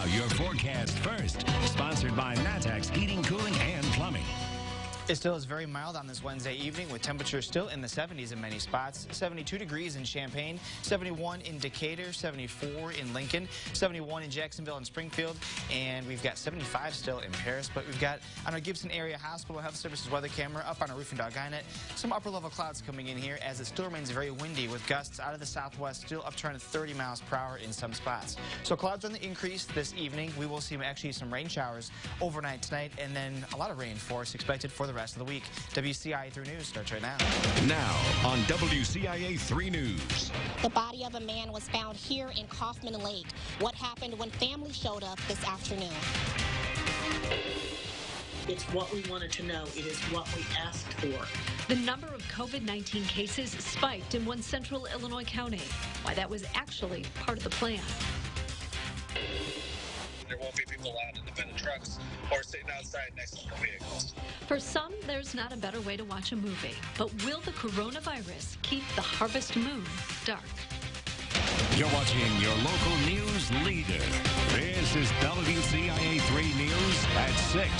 your forecast first. Sponsored by Matex Heating, Cooling, and Plumbing. It still is very mild on this Wednesday evening with temperatures still in the 70s in many spots. 72 degrees in Champaign, 71 in Decatur, 74 in Lincoln, 71 in Jacksonville and Springfield, and we've got 75 still in Paris. But we've got on our Gibson Area Hospital Health Services weather camera up on our roof in Doggina, some upper level clouds coming in here as it still remains very windy with gusts out of the southwest still up to 30 miles per hour in some spots. So clouds on the increase this evening. We will see actually some rain showers overnight tonight, and then a lot of rain force expected for the rest of the week. WCIA 3 News starts right now. Now on WCIA 3 News. The body of a man was found here in Kaufman Lake. What happened when family showed up this afternoon? It's what we wanted to know. It is what we asked for. The number of COVID-19 cases spiked in one central Illinois county. Why that was actually part of the plan. There won't be people allowed in the bed of trucks or sitting outside next to the vehicles. For some, there's not a better way to watch a movie. But will the coronavirus keep the harvest moon dark? You're watching your local news leader. This is WCIA 3 News at 6.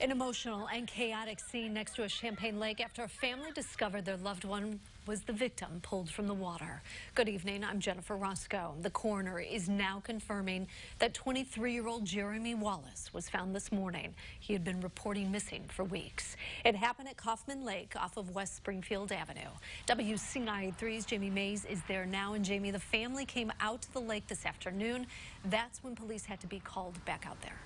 An emotional and chaotic scene next to a Champaign lake after a family discovered their loved one was the victim pulled from the water. Good evening, I'm Jennifer Roscoe. The coroner is now confirming that 23-year-old Jeremy Wallace was found this morning. He had been reporting missing for weeks. It happened at Kaufman Lake off of West Springfield Avenue. WCIA 3's Jamie Mays is there now. And Jamie, the family came out to the lake this afternoon. That's when police had to be called back out there.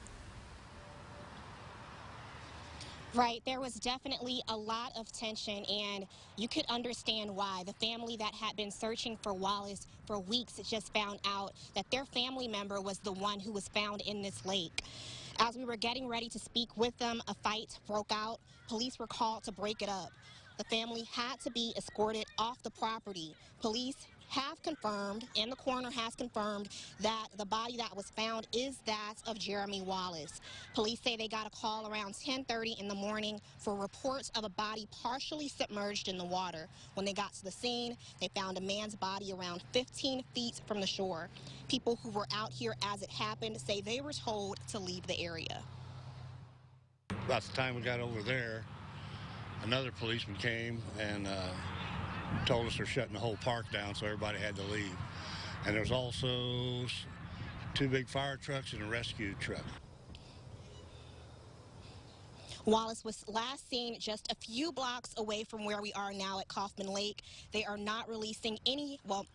Right, there was definitely a lot of tension, and you could understand why. The family that had been searching for Wallace for weeks just found out that their family member was the one who was found in this lake. As we were getting ready to speak with them, a fight broke out. Police were called to break it up. The family had to be escorted off the property. Police have confirmed, and the coroner has confirmed, that the body that was found is that of Jeremy Wallace. Police say they got a call around 10:30 in the morning for reports of a body partially submerged in the water. When they got to the scene, they found a man's body around 15 feet from the shore. People who were out here as it happened say they were told to leave the area. About the time we got over there, another policeman came and told us they're shutting the whole park down, so everybody had to leave. And there's also 2 big fire trucks and a rescue truck. Wallace was last seen just a few blocks away from where we are now at Kaufman Lake. They are not releasing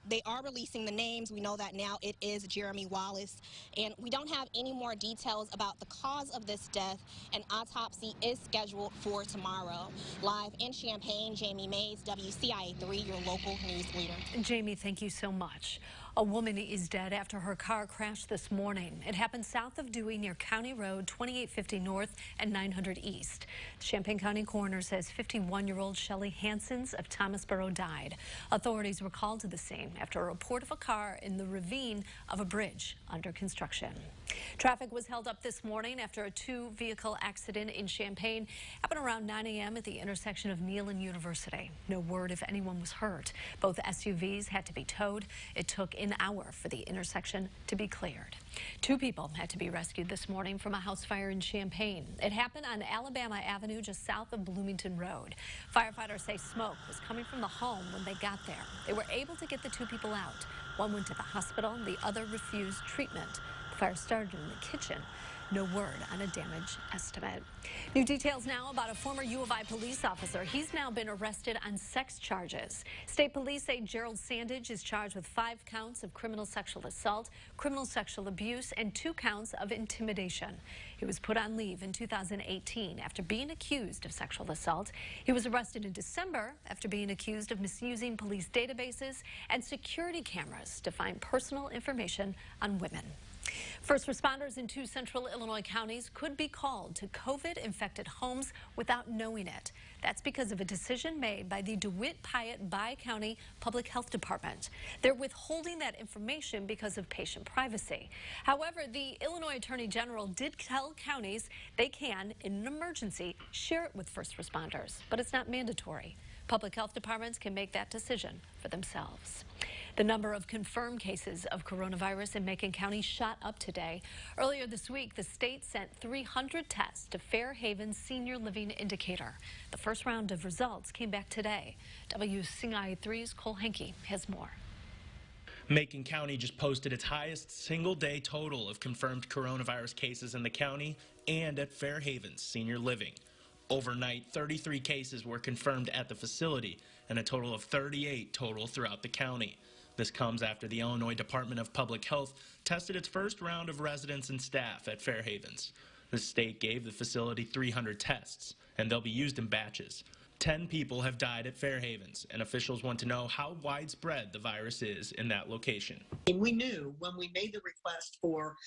they are releasing the names. We know that now it is Jeremy Wallace. And we don't have any more details about the cause of this death. An autopsy is scheduled for tomorrow. Live in Champaign, Jamie Mays, WCIA 3, your local news leader. Jamie, thank you so much. A woman is dead after her car crashed this morning. It happened south of Dewey near County Road 2850 North and 900 East. The Champaign County coroner says 51-year-old Shelley Hansons of Thomasboro died. Authorities were called to the scene after a report of a car in the ravine of a bridge under construction. Traffic was held up this morning after a 2-vehicle accident in Champaign. Happened around 9 a.m. at the intersection of Neal and University. No word if anyone was hurt. Both SUVs had to be towed. It took an hour for the intersection to be cleared. 2 people had to be rescued this morning from a house fire in Champaign. It happened on Alabama Avenue just south of Bloomington Road. Firefighters say smoke was coming from the home when they got there. They were able to get the 2 people out. One went to the hospital, the other refused treatment. The fire started in the kitchen. No word on a damage estimate. New details now about a former U of I police officer. He's now been arrested on sex charges. State police say Gerald Sandage is charged with 5 counts of criminal sexual assault, criminal sexual abuse, and 2 counts of intimidation. He was put on leave in 2018 after being accused of sexual assault. He was arrested in December after being accused of misusing police databases and security cameras to find personal information on women. First responders in 2 central Illinois counties could be called to COVID-infected homes without knowing it. That's because of a decision made by the DeWitt-Piatt Bi-County Public Health Department. They're withholding that information because of patient privacy. However, the Illinois Attorney General did tell counties they can, in an emergency, share it with first responders, but it's not mandatory. Public health departments can make that decision for themselves. The number of confirmed cases of coronavirus in Macon County shot up today. Earlier this week, the state sent 300 tests to Fairhaven's Senior Living Indicator. The first round of results came back today. WCIA 3's Cole Henke has more. Macon County just posted its highest single-day total of confirmed coronavirus cases in the county and at Fairhaven's Senior Living. Overnight, 33 cases were confirmed at the facility and a total of 38 total throughout the county. This comes after the Illinois Department of Public Health tested its first round of residents and staff at Fairhaven's. The state gave the facility 300 tests, and they'll be used in batches. 10 people have died at Fairhaven's, and officials want to know how widespread the virus is in that location. We knew when we made the request for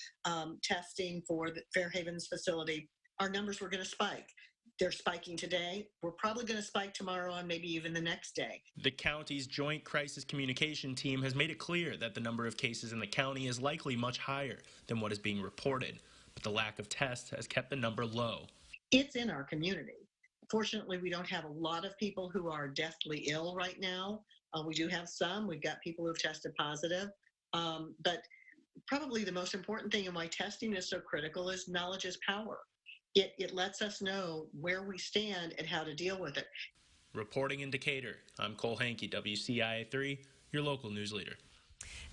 testing for the Fairhaven's facility, our numbers were going to spike. They're spiking today. We're probably going to spike tomorrow and maybe even the next day. The county's Joint Crisis Communication Team has made it clear that the number of cases in the county is likely much higher than what is being reported, but the lack of tests has kept the number low. It's in our community. Fortunately, we don't have a lot of people who are deathly ill right now. We do have some. We've got people who've tested positive. But probably the most important thing and why testing is so critical is knowledge is power. It lets us know where we stand and how to deal with it. Reporting in Decatur, I'm Cole Henke, WCIA 3, your local news leader.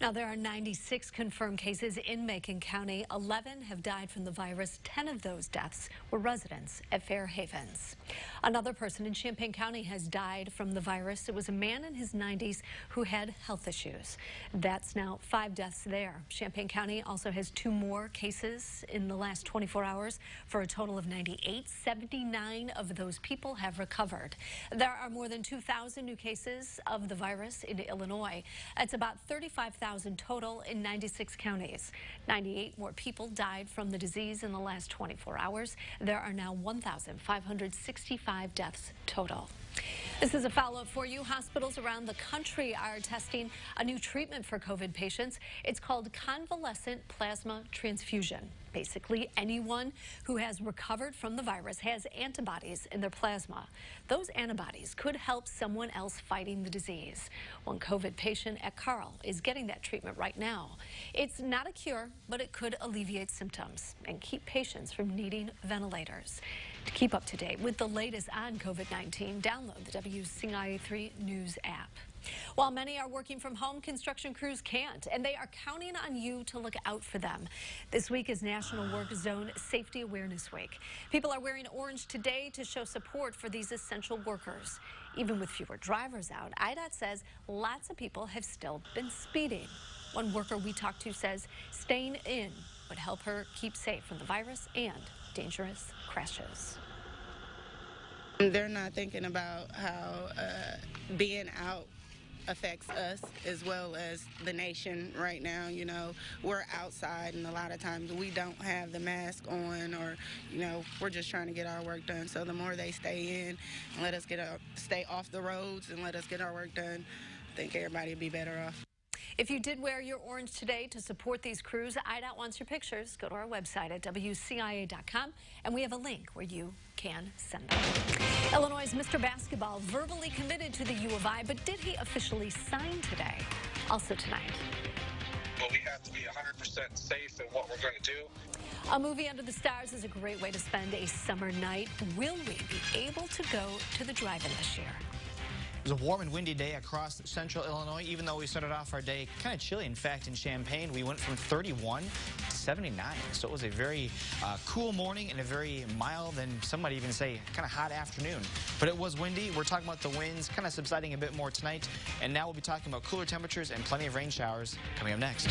Now, there are 96 confirmed cases in Macon County. 11 have died from the virus. 10 of those deaths were residents at Fairhaven's. Another person in Champaign County has died from the virus. It was a man in his 90s who had health issues. That's now 5 deaths there. Champaign County also has 2 more cases in the last 24 hours for a total of 98. 79 of those people have recovered. There are more than 2,000 new cases of the virus in Illinois. That's about 35,000 total in 96 counties. 98 more people died from the disease in the last 24 hours. There are now 1,565 deaths total. This is a follow-up for you. Hospitals around the country are testing a new treatment for COVID patients. It's called convalescent plasma transfusion. Basically, anyone who has recovered from the virus has antibodies in their plasma. Those antibodies could help someone else fighting the disease. One COVID patient at Carl is getting that treatment right now. It's not a cure, but it could alleviate symptoms and keep patients from needing ventilators. To keep up to date with the latest on COVID-19, download the WCIA 3 News app. While many are working from home, construction crews can't, and they are counting on you to look out for them. This week is National Work Zone Safety Awareness Week. People are wearing orange today to show support for these essential workers. Even with fewer drivers out, IDOT says lots of people have still been speeding. One worker we talked to says staying in would help her keep safe from the virus and dangerous crashes. They're not thinking about how being out affects us as well as the nation right now. You know, we're outside and a lot of times we don't have the mask on, or, you know, we're just trying to get our work done. So the more they stay in and let us stay off the roads and let us get our work done, I think everybody would be better off. If you did wear your orange today to support these crews, IDOT wants your pictures. Go to our website at WCIA.com, and we have a link where you can send them. Illinois' Mr. Basketball verbally committed to the U of I, but did he officially sign today? Also tonight. Well, we have to be 100% safe in what we're going to do. A movie under the stars is a great way to spend a summer night. Will we be able to go to the drive-in this year? It was a warm and windy day across central Illinois, even though we started off our day kind of chilly. In fact, in Champaign, we went from 31 to 79. So it was a very cool morning and a very mild, and some might even say kind of hot afternoon. But it was windy. We're talking about the winds kind of subsiding a bit more tonight. And now we'll be talking about cooler temperatures and plenty of rain showers coming up next.